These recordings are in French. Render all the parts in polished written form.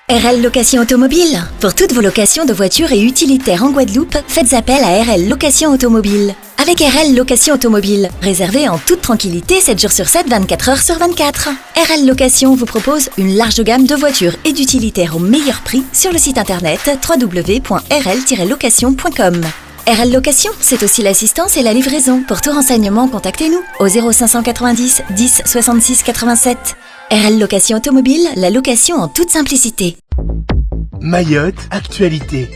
RL Location Automobile. Pour toutes vos locations de voitures et utilitaires en Guadeloupe, faites appel à RL Location Automobile. Avec RL Location Automobile, réservez en toute tranquillité 7 jours sur 7, 24 heures sur 24. RL Location vous propose une large gamme de voitures et d'utilitaires au meilleur prix sur le site internet www.rl-location.com. RL Location, c'est aussi l'assistance et la livraison. Pour tout renseignement, contactez-nous au 0590 10 66 87. RL Location Automobile, la location en toute simplicité. Mayotte, actualité.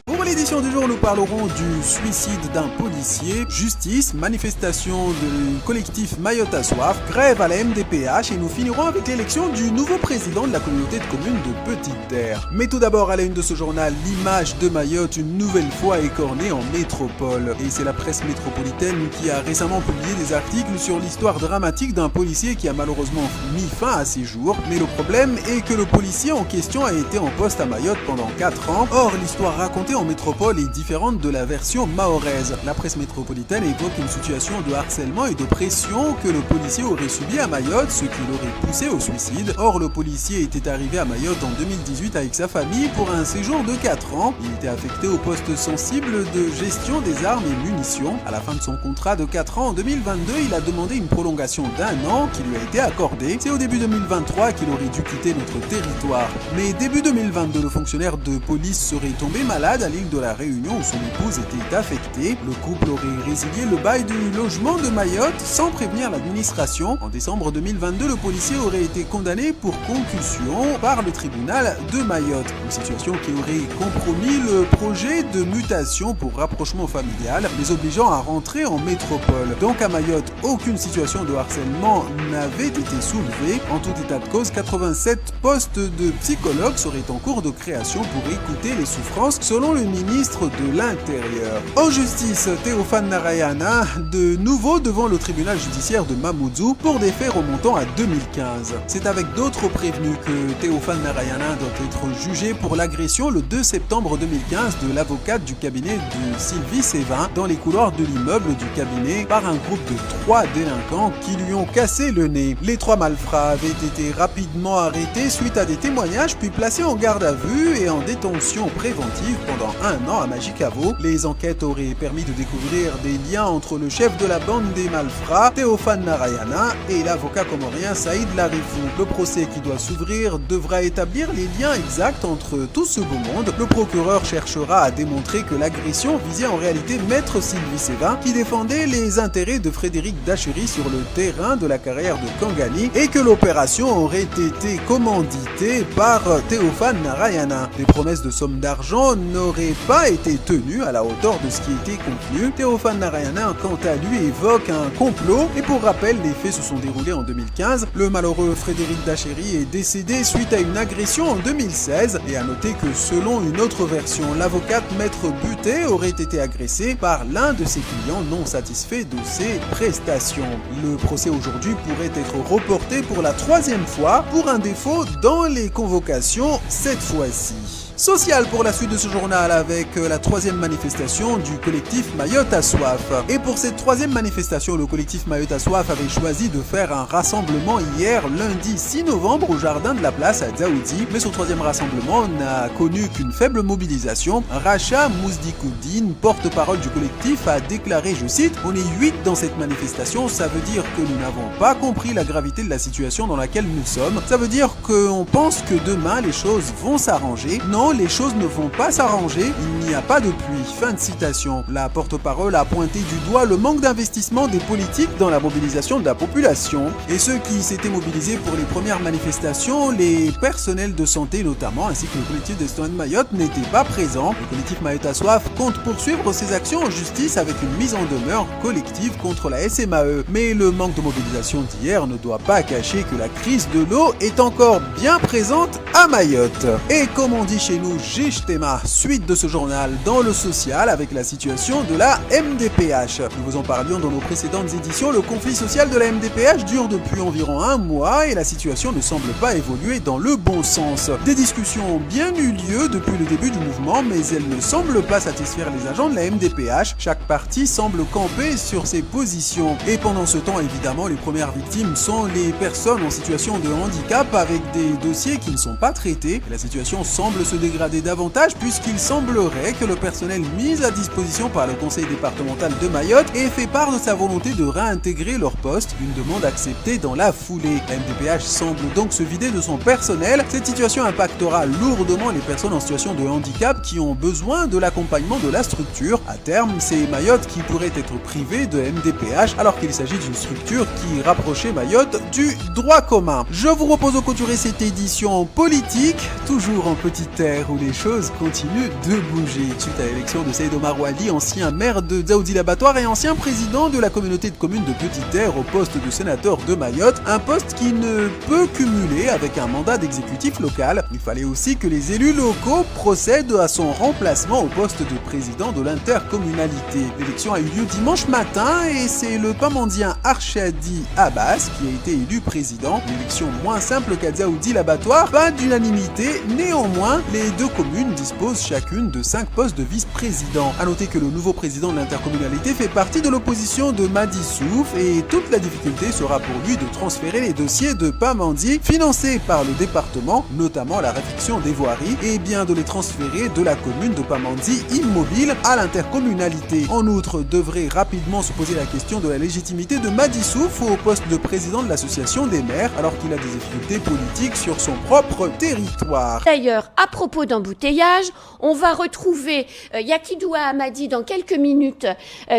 Pour l'édition du jour, nous parlerons du suicide d'un policier, justice, manifestation du collectif Mayotte a soif, grève à la MDPH et nous finirons avec l'élection du nouveau président de la communauté de communes de Petite Terre. Mais tout d'abord, à la une de ce journal, l'image de Mayotte une nouvelle fois écornée en métropole. Et c'est la presse métropolitaine qui a récemment publié des articles sur l'histoire dramatique d'un policier qui a malheureusement mis fin à ses jours. Mais le problème est que le policier en question a été en poste à Mayotte pendant 4 ans. Or, l'histoire racontée en métropole est différente de la version mahoraise. La presse métropolitaine évoque une situation de harcèlement et de pression que le policier aurait subi à Mayotte, ce qui l'aurait poussé au suicide. Or, le policier était arrivé à Mayotte en 2018 avec sa famille pour un séjour de 4 ans. Il était affecté au poste sensible de gestion des armes et munitions. À la fin de son contrat de 4 ans en 2022, il a demandé une prolongation d'1 an qui lui a été accordée. C'est au début 2023 qu'il aurait dû quitter notre territoire. Mais début 2022, le fonctionnaire de police serait tombé malade à l'île de la Réunion où son épouse était affectée. Le couple aurait résilié le bail du logement de Mayotte sans prévenir l'administration. En décembre 2022, le policier aurait été condamné pour concussion par le tribunal de Mayotte. Une situation qui aurait compromis le projet de mutation pour rapprochement familial, les obligeant à rentrer en métropole. Donc à Mayotte, aucune situation de harcèlement n'avait été soulevée. En tout état de cause, 87 postes de psychologues seraient en cours de création pour écouter les souffrances, selon le ministre de l'Intérieur. En justice, Théophane Narayana, de nouveau devant le tribunal judiciaire de Mamoudzou pour des faits remontant à 2015. C'est avec d'autres prévenus que Théophane Narayana doit être jugé pour l'agression le 2 septembre 2015 de l'avocate du cabinet de Sylvie Sévin dans les couloirs de l'immeuble du cabinet par un groupe de 3 délinquants qui lui ont cassé le nez. Les 3 malfrats avaient été rapidement arrêtés suite à des témoignages puis placés en garde à vue et en détention préventive pendant 1 an à Magicavo. Les enquêtes auraient permis de découvrir des liens entre le chef de la bande des malfrats, Théophane Narayana, et l'avocat comorien Saïd Larifou. Le procès qui doit s'ouvrir devra établir les liens exacts entre tout ce beau monde. Le procureur cherchera à démontrer que l'agression visait en réalité Maître Sylvie Sévin, qui défendait les intérêts de Frédéric Dachery sur le terrain de la carrière de Kangani, et que l'opération aurait été commanditée par Théophane Narayana. Des promesses de sommes d'argent n'auraient pas été tenues à la hauteur de ce qui était convenu. Théophane Narayana, quant à lui, évoque un complot, et pour rappel, les faits se sont déroulés en 2015. Le malheureux Frédéric Dachery est décédé suite à une agression en 2016, et à noter que selon une autre version, l'avocate Maître Butet aurait été agressée par l'un de ses clients non satisfait de ses prestations. Le procès aujourd'hui pourrait être reporté pour la 3e fois pour un défaut dans les convocations cette fois-ci. Social pour la suite de ce journal avec la 3e manifestation du collectif Mayotte a soif. Et pour cette 3e manifestation, le collectif Mayotte a soif avait choisi de faire un rassemblement hier, lundi 6 novembre, au jardin de la place à Dzaoudi. Mais ce 3e rassemblement n'a connu qu'une faible mobilisation. Racha Mousdikoudine, porte-parole du collectif, a déclaré, je cite, « On est 8 dans cette manifestation, ça veut dire que nous n'avons pas compris la gravité de la situation dans laquelle nous sommes. Ça veut dire qu'on pense que demain les choses vont s'arranger. Non, les choses ne vont pas s'arranger, il n'y a pas de pluie. » Fin de citation. La porte-parole a pointé du doigt le manque d'investissement des politiques dans la mobilisation de la population. Et ceux qui s'étaient mobilisés pour les premières manifestations, les personnels de santé notamment, ainsi que le collectif des citoyens de Mayotte, n'étaient pas présents. Le collectif Mayotte a soif compte poursuivre ses actions en justice avec une mise en demeure collective contre la SMAE. Mais le manque de mobilisation d'hier ne doit pas cacher que la crise de l'eau est encore bien présente à Mayotte. Et comme on dit chez nous Jishtema. Suite de ce journal dans le social avec la situation de la MDPH. Nous vous en parlions dans nos précédentes éditions. Le conflit social de la MDPH dure depuis environ un mois et la situation ne semble pas évoluer dans le bon sens. Des discussions ont bien eu lieu depuis le début du mouvement, mais elles ne semblent pas satisfaire les agents de la MDPH. Chaque parti semble camper sur ses positions. Et pendant ce temps, évidemment, les premières victimes sont les personnes en situation de handicap avec des dossiers qui ne sont pas traités. Et la situation semble se dégrader davantage puisqu'il semblerait que le personnel mis à disposition par le conseil départemental de Mayotte ait fait part de sa volonté de réintégrer leur poste, une demande acceptée dans la foulée. La MDPH semble donc se vider de son personnel. Cette situation impactera lourdement les personnes en situation de handicap qui ont besoin de l'accompagnement de la structure. À terme, c'est Mayotte qui pourrait être privée de MDPH alors qu'il s'agit d'une structure qui rapprochait Mayotte du droit commun. Je vous propose de clôturer cette édition politique, toujours en Petite Terre où les choses continuent de bouger. Suite à l'élection de Seyd Omar Wali, ancien maire de Dzaoudi l'Abattoir et ancien président de la communauté de communes de Petite Terre au poste de sénateur de Mayotte, un poste qui ne peut cumuler avec un mandat d'exécutif local. Il fallait aussi que les élus locaux procèdent à son remplacement au poste de président de l'intercommunalité. L'élection a eu lieu dimanche matin et c'est le Pamandien Archadi Abbas qui a été élu président. Une élection moins simple qu'à Dzaoudi l'Abattoir, pas d'unanimité. Néanmoins, les deux communes disposent chacune de 5 postes de vice-président. A noter que le nouveau président de l'intercommunalité fait partie de l'opposition de Madi Souf et toute la difficulté sera pour lui de transférer les dossiers de Pamandie financés par le département, notamment la réfection des voiries, et bien de les transférer de la commune de Pamandie immobile à l'intercommunalité. En outre, devrait rapidement se poser la question de la légitimité de Madi Souf au poste de président de l'association des maires alors qu'il a des difficultés politiques sur son propre territoire. D'ailleurs, à propos d'embouteillage, on va retrouver Yakidou Hamadi dans quelques minutes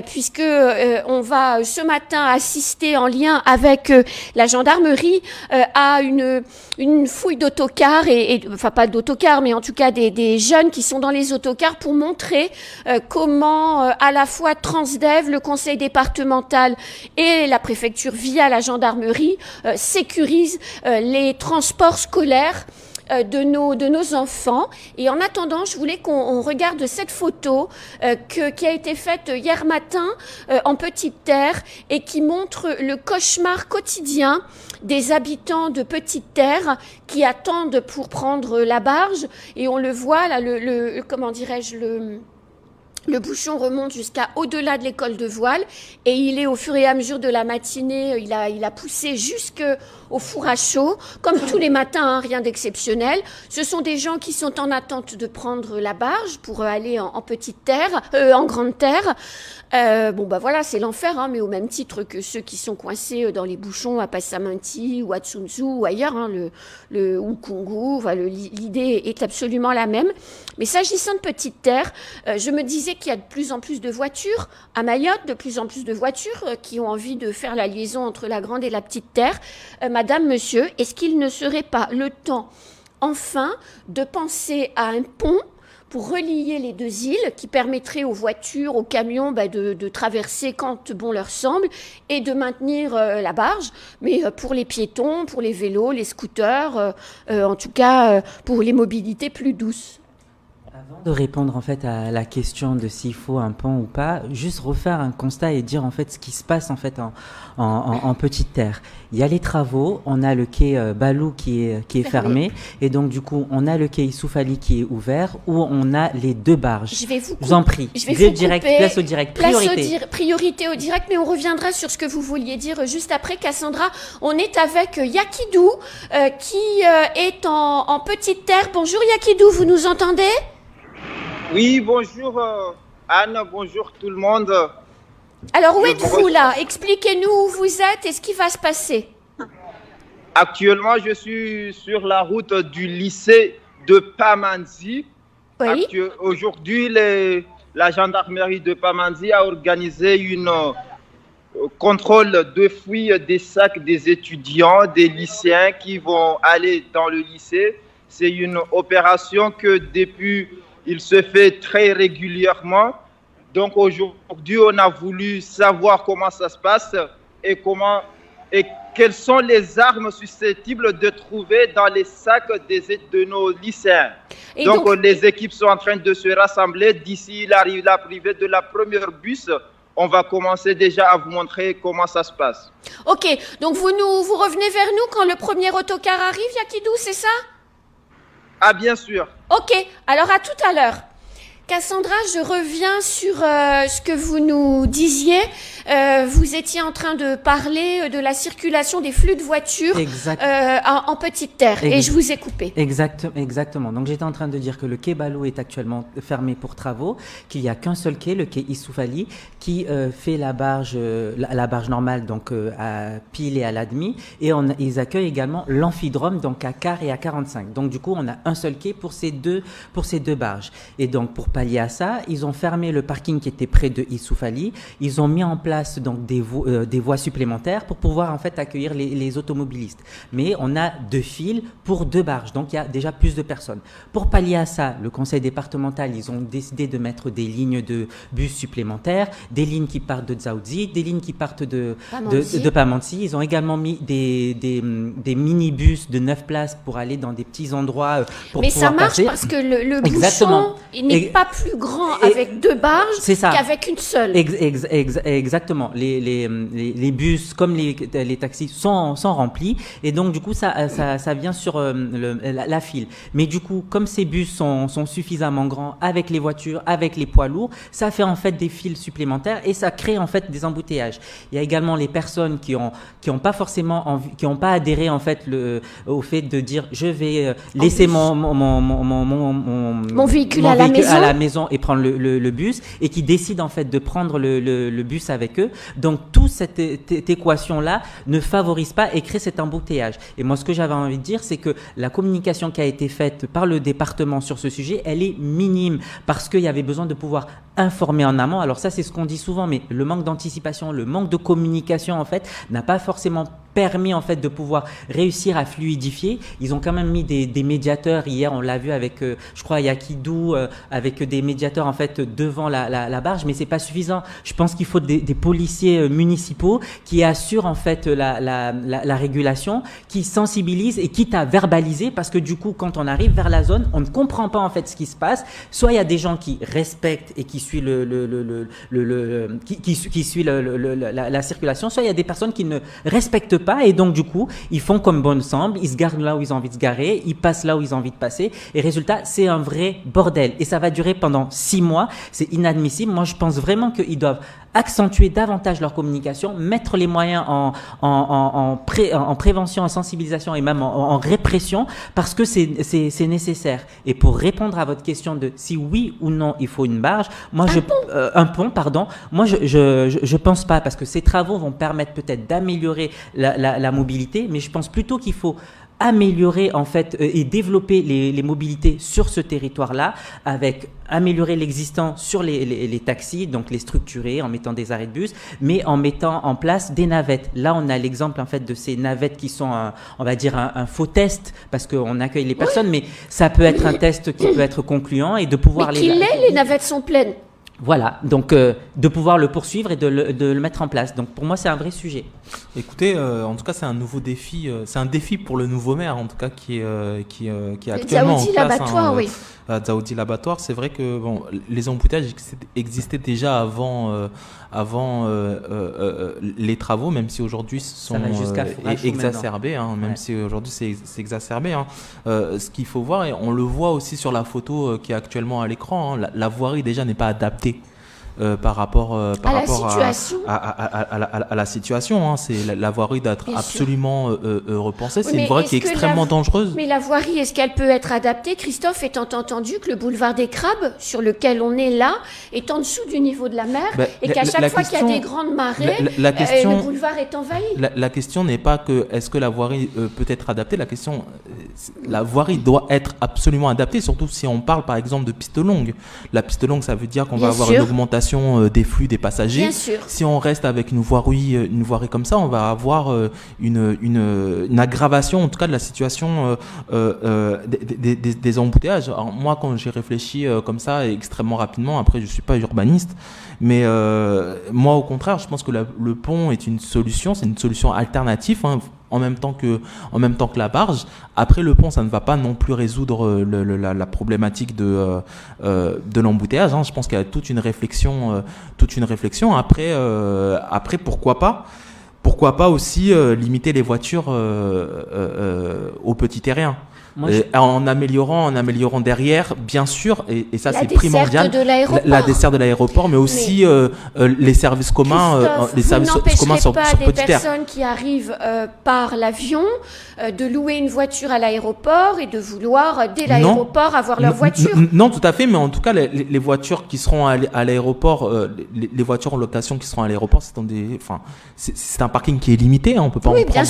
puisque on va ce matin assister en lien avec la gendarmerie à une fouille d'autocars enfin pas d'autocars mais en tout cas des jeunes qui sont dans les autocars pour montrer comment à la fois Transdev, le conseil départemental et la préfecture via la gendarmerie sécurisent les transports scolaires de nos enfants. Et en attendant, je voulais qu'on regarde cette photo qui a été faite hier matin en Petite Terre et qui montre le cauchemar quotidien des habitants de Petite Terre qui attendent pour prendre la barge. Et on le voit là, comment dirais-je, le bouchon remonte jusqu'à au-delà de l'école de voile et il est au fur et à mesure de la matinée, il a poussé jusqu'au four à chaud, comme tous les matins, hein, rien d'exceptionnel. Ce sont des gens qui sont en attente de prendre la barge pour aller en Petite Terre, en Grande Terre. Voilà, c'est l'enfer, hein, mais au même titre que ceux qui sont coincés dans les bouchons à Passamanti ou à Tsunzu ou ailleurs, hein, ou Congo, l'idée est absolument la même. Mais s'agissant de Petite Terre, je me disais qu'il y a de plus en plus de voitures à Mayotte, de plus en plus de voitures qui ont envie de faire la liaison entre la Grande et la Petite Terre. Madame, monsieur, est-ce qu'il ne serait pas le temps, enfin, de penser à un pont pour relier les deux îles qui permettrait aux voitures, aux camions de traverser quand bon leur semble et de maintenir la barge, mais pour les piétons, pour les vélos, les scooters, en tout cas pour les mobilités plus douces. Avant de répondre en fait à la question de s'il faut un pont ou pas, juste refaire un constat et dire en fait ce qui se passe en fait en Petite Terre. Il y a les travaux, on a le quai Balou qui est fermé et donc du coup on a le quai Issoufali qui est ouvert où on a les deux barges. Je vous en prie. Place au direct. Priorité au direct, mais on reviendra sur ce que vous vouliez dire juste après. Cassandra, on est avec Yakidou qui est en Petite Terre. Bonjour Yakidou, vous nous entendez ? Oui, bonjour Anne, bonjour tout le monde. Alors où êtes-vous là ? Expliquez-nous où vous êtes et ce qui va se passer. Actuellement, je suis sur la route du lycée de Pamandie. Oui. Aujourd'hui, la gendarmerie de Pamandie a organisé une contrôle de fouille des sacs des étudiants, des lycéens qui vont aller dans le lycée. C'est une opération que depuis il se fait très régulièrement. Donc aujourd'hui, on a voulu savoir comment ça se passe et quelles sont les armes susceptibles de trouver dans les sacs de nos lycéens. Et donc, les équipes sont en train de se rassembler. D'ici l'arrivée de la première bus, on va commencer déjà à vous montrer comment ça se passe. Ok, donc vous revenez vers nous quand le premier autocar arrive, Yakidou, c'est ça? Ah, bien sûr. Ok, alors à tout à l'heure. Cassandra, je reviens sur ce que vous nous disiez. Vous étiez en train de parler de la circulation des flux de voitures en petite terre et je vous ai coupé. Exactement. Donc j'étais en train de dire que le quai Ballot est actuellement fermé pour travaux, qu'il n'y a qu'un seul quai, le quai Issouf Ali, qui fait la barge normale donc à Pile et à l'Admi, et ils accueillent également l'amphidrome donc à Car et à 45. Donc du coup on a un seul quai pour ces deux barges. Et donc pour pallier à ça, ils ont fermé le parking qui était près de Issouf Ali. Ils ont mis en place donc des voies supplémentaires pour pouvoir en fait accueillir les automobilistes. Mais on a 2 files pour 2 barges, donc il y a déjà plus de personnes. Pour pallier à ça, le conseil départemental, ils ont décidé de mettre des lignes de bus supplémentaires, des lignes qui partent de Dzaoudzi, des lignes qui partent de Pamandzi. Ils ont également mis des minibus de 9 places pour aller dans des petits endroits pour mais pouvoir passer. Mais ça marche parce que le bouchon, il n'est pas plus grand avec 2 barges qu'avec une seule. Exactement. Les bus comme les taxis sont remplis et donc du coup ça vient sur la file. Mais du coup comme ces bus sont suffisamment grands avec les voitures, avec les poids lourds, ça fait en fait des files supplémentaires et ça crée en fait des embouteillages. Il y a également les personnes qui ont pas forcément envie, qui ont pas adhéré en fait au fait de dire je vais laisser mon véhicule à la maison et prendre le bus et qui décident en fait de prendre le bus avec eux. Donc toute cette équation-là ne favorise pas et crée cet embouteillage. Et moi ce que j'avais envie de dire c'est que la communication qui a été faite par le département sur ce sujet, elle est minime parce qu'il y avait besoin de pouvoir informer en amont. Alors ça c'est ce qu'on dit souvent, mais le manque d'anticipation, le manque de communication en fait n'a pas forcément permis en fait de pouvoir réussir à fluidifier. Ils ont quand même mis des médiateurs hier, on l'a vu avec je crois Yakidou avec des médiateurs en fait devant la barge, mais c'est pas suffisant. Je pense qu'il faut des policiers municipaux qui assurent en fait la régulation, qui sensibilisent et quitte à verbaliser parce que du coup quand on arrive vers la zone, on ne comprend pas en fait ce qui se passe. Soit il y a des gens qui respectent et qui suivent la circulation, soit il y a des personnes qui ne respectent pas et donc du coup ils font comme bon semble, ils se garent là où ils ont envie de se garer, ils passent là où ils ont envie de passer et résultat c'est un vrai bordel et ça va durer pendant 6 mois. C'est inadmissible. Moi je pense vraiment qu'ils doivent accentuer davantage leur communication, mettre les moyens en prévention, en sensibilisation et même en répression parce que c'est nécessaire. Et pour répondre à votre question de si oui ou non il faut une barge, moi un pont, moi je pense pas parce que ces travaux vont permettre peut-être d'améliorer la mobilité, mais je pense plutôt qu'il faut améliorer en fait et développer les mobilités sur ce territoire-là avec améliorer l'existant sur les taxis, donc les structurer en mettant des arrêts de bus, mais en mettant en place des navettes. Là, on a l'exemple en fait de ces navettes qui sont on va dire un faux test parce qu'on accueille les personnes, mais ça peut être un test qui peut être concluant et de pouvoir les navettes sont pleines. Voilà, donc de pouvoir le poursuivre et de le mettre en place. Donc pour moi, c'est un vrai sujet. Écoutez, en tout cas, c'est un nouveau défi. C'est un défi pour le nouveau maire, en tout cas, qui est actuellement en place. Dzaoudzi l'abattoir, c'est vrai que les embouteillages existaient déjà avant les travaux, même si aujourd'hui ce sont exacerbés, même si aujourd'hui c'est exacerbé. Ce qu'il faut voir, et on le voit aussi sur la photo qui est actuellement à l'écran, la voirie déjà n'est pas adaptée. Par rapport à la situation. C'est la voirie doit être absolument repensée. C'est une voirie qui est extrêmement dangereuse. Mais la voirie, est-ce qu'elle peut être adaptée, Christophe, étant entendu que le boulevard des Crabes, sur lequel on est là, est en dessous du niveau de la mer et qu'à chaque fois qu'il y a des grandes marées, le boulevard est envahi. La question n'est pas que est-ce que la voirie peut être adaptée. La question, la voirie doit être absolument adaptée, surtout si on parle par exemple de piste longue. La piste longue, ça veut dire qu'on va avoir une augmentation circulation des flux des passagers. Bien sûr. Si on reste avec une voirie comme ça, on va avoir une aggravation, en tout cas de la situation des embouteillages. Alors, moi, quand j'ai réfléchi comme ça extrêmement rapidement, après je suis pas urbaniste, mais moi au contraire, je pense que le pont est une solution, c'est une solution alternative, hein, en même temps que la barge. Après, le pont, ça ne va pas non plus résoudre la problématique de l'embouteillage, hein. Je pense qu'il y a toute une réflexion. Après, pourquoi pas aussi limiter les voitures aux petits terriens. En améliorant derrière, bien sûr, et ça c'est primordial, la desserte de l'aéroport, mais aussi les services communs, sur des petite terre. Personnes qui arrivent par l'avion de louer une voiture à l'aéroport et de vouloir dès l'aéroport avoir leur voiture. Non, tout à fait, mais en tout cas les voitures qui seront à l'aéroport, les voitures en location qui seront à l'aéroport, c'est un parking qui est limité, hein, on peut pas en prendre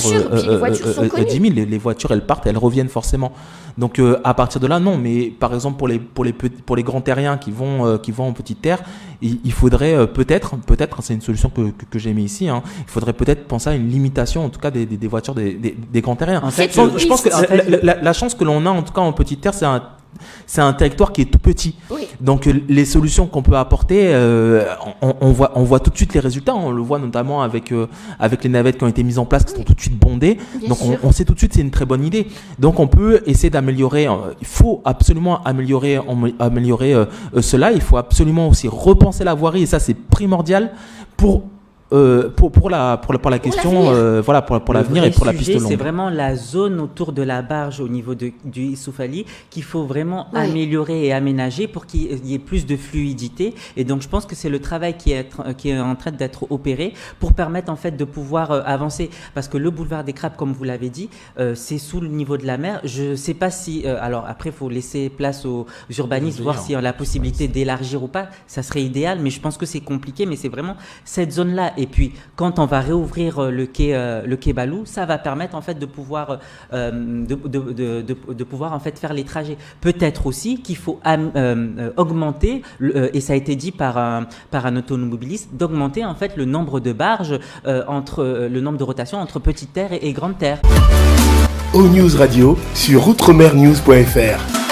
10 000. Les voitures, elles partent, elles reviennent forcément. Donc à partir de là, non. Mais par exemple pour les grands terriens qui vont en petite terre, il faudrait peut-être, c'est une solution que j'ai mis ici, hein, il faudrait peut-être penser à une limitation, en tout cas des voitures des grands terriens. En fait, je pense que la chance que l'on a, en tout cas en petite terre, c'est un territoire qui est tout petit. Oui. Donc les solutions qu'on peut apporter, on voit tout de suite les résultats. On le voit notamment avec les navettes qui ont été mises en place, qui sont tout de suite bondées. Bien Donc on sait tout de suite c'est une très bonne idée. Donc on peut essayer d'améliorer. Il faut absolument améliorer cela. Il faut absolument aussi repenser la voirie, et ça c'est primordial pour la question, pour l'avenir et pour la piste longue. C'est vraiment la zone autour de la barge au niveau du Youssouf Ali qu'il faut vraiment améliorer et aménager pour qu'il y ait plus de fluidité. Et donc je pense que c'est le travail qui est en train d'être opéré pour permettre en fait de pouvoir avancer. Parce que le boulevard des Crabes, comme vous l'avez dit, c'est sous le niveau de la mer. Je sais pas si alors après il faut laisser place aux urbanistes, voir s'il y a la possibilité d'élargir ou pas. Ça serait idéal, mais je pense que c'est compliqué. Mais c'est vraiment cette zone-là. Et puis, quand on va réouvrir le quai Balou, ça va permettre en fait de pouvoir pouvoir en fait faire les trajets. Peut-être aussi qu'il faut augmenter, et ça a été dit par un automobiliste, d'augmenter en fait le nombre de barges le nombre de rotations entre petite terre et grande terre. O-News Radio sur outremernews.fr.